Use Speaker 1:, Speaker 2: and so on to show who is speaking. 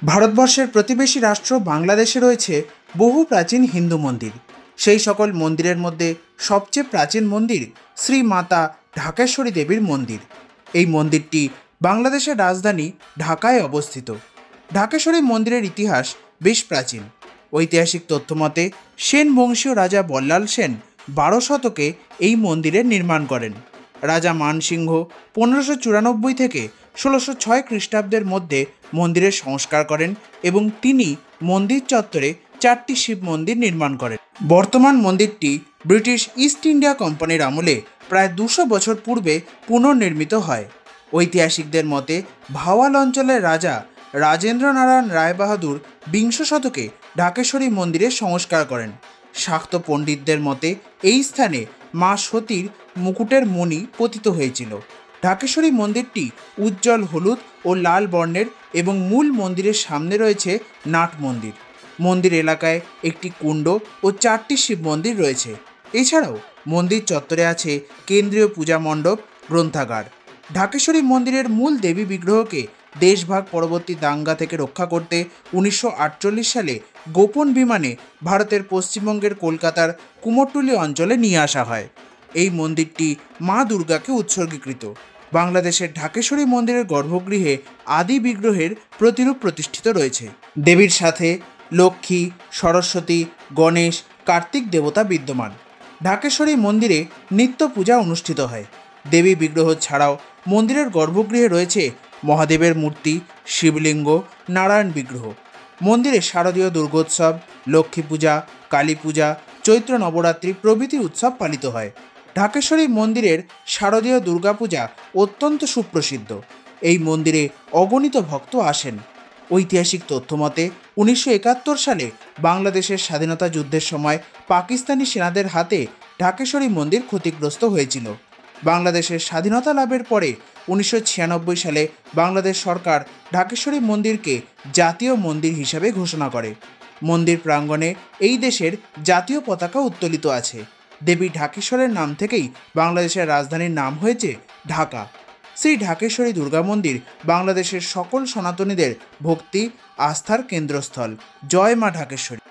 Speaker 1: ভারতবর্ষের প্রতিবেশী রাষ্ট্র বাংলাদেশে রয়েছে বহু প্রাচীন হিন্দু মন্দির। সেই সকল মন্দিরের মধ্যে সবচেয়ে প্রাচীন মন্দির শ্রী মাতা ঢাকেশ্বরী দেবীর মন্দির। এই মন্দিরটি বাংলাদেশের রাজধানী ঢাকায় অবস্থিত। ঢাকেশ্বরী মন্দিরের ইতিহাস বেশ প্রাচীন। ঐতিহাসিক তথ্য মতে সেন বংশীয় রাজা বল্লাল সেন 12 শতকে এই মন্দিরের নির্মাণ করেন। রাজা মানসিংহ 1594 থেকে 1606 খ্রিস্টাব্দের মধ্যে মন্দিরের সংস্কার করেন এবং তিনি মন্দির চত্বরে 4টি শিব মন্দির নির্মাণ করেন। বর্তমান মন্দিরটি ব্রিটিশ ইস্ট ইন্ডিয়া কোম্পানির আমলে প্রায় 200 বছর পূর্বে পুনর্নির্মিত হয়। ঐতিহাসিকদের মতে ভাওয়াল অঞ্চলের রাজা রাজেন্দ্র নারায়ণ রায় বাহাদুর 20 শতকে ঢাকেশ্বরী মন্দিরের সংস্কার করেন। শাক্ত পণ্ডিতদের মতে এই স্থানে মা সতীর মুকুটের মণি পতিত হয়েছিল। ঢাকেশ্বরী মন্দিরটি উজ্জ্বল হলুদ ও লাল বর্ণের এবং মূল মন্দিরের সামনে রয়েছে নাট মন্দির। মন্দির এলাকায় একটি কুণ্ড ও 4টি শিব মন্দির রয়েছে। এছাড়াও মন্দির চত্বরে আছে কেন্দ্রীয় পূজা মণ্ডপ, গ্রন্থাগার। ঢাকেশ্বরী মন্দিরের মূল দেবী বিগ্রহকে দেশভাগ পরবর্তী দাঙ্গা থেকে রক্ষা করতে 1948 সালে গোপন বিমানে ভারতের পশ্চিমবঙ্গের কলকাতার কুমোরটুলি অঞ্চলে নিয়ে আসা হয়। এই মন্দিরটি মা দুর্গাকে উৎসর্গীকৃত। বাংলাদেশের ঢাকেশ্বরী মন্দিরের গর্ভগৃহে আদি বিগ্রহের প্রতিরূপ প্রতিষ্ঠিত রয়েছে। দেবীর সাথে লক্ষ্মী, সরস্বতী, গণেশ, কার্তিক দেবতা বিদ্যমান। ঢাকেশ্বরী মন্দিরে নিত্য পূজা অনুষ্ঠিত হয়। দেবী বিগ্রহ ছাড়াও মন্দিরের গর্ভগৃহে রয়েছে মহাদেবের মূর্তি, শিবলিঙ্গ, নারায়ণ বিগ্রহ। মন্দিরে শারদীয় দুর্গোৎসব, লক্ষ্মী পূজা, কালী পূজা, চৈত্র নবরাত্রি প্রভৃতি উৎসব পালিত হয়। ঢাকেশ্বরী মন্দিরের শারদীয় দুর্গাপূজা অত্যন্ত সুপ্রসিদ্ধ। এই মন্দিরে অগণিত ভক্ত আসেন। ঐতিহাসিক তথ্য মতে 1971 সালে বাংলাদেশের স্বাধীনতা যুদ্ধের সময় পাকিস্তানি সেনাদের হাতে ঢাকেশ্বরী মন্দির ক্ষতিগ্রস্ত হয়েছিল। বাংলাদেশের স্বাধীনতা লাভের পরে 1996 সালে বাংলাদেশ সরকার ঢাকেশ্বরী মন্দিরকে জাতীয় মন্দির হিসাবে ঘোষণা করে। মন্দির প্রাঙ্গণে এই দেশের জাতীয় পতাকা উত্তোলিত আছে। দেবী ঢাকেশ্বরের নাম থেকেই বাংলাদেশের রাজধানীর নাম হয়েছে ঢাকা। শ্রী ঢাকেশ্বরী দুর্গা মন্দির বাংলাদেশের সকল সনাতনীদের ভক্তি আস্থার কেন্দ্রস্থল। জয় মা ঢাকেশ্বরী।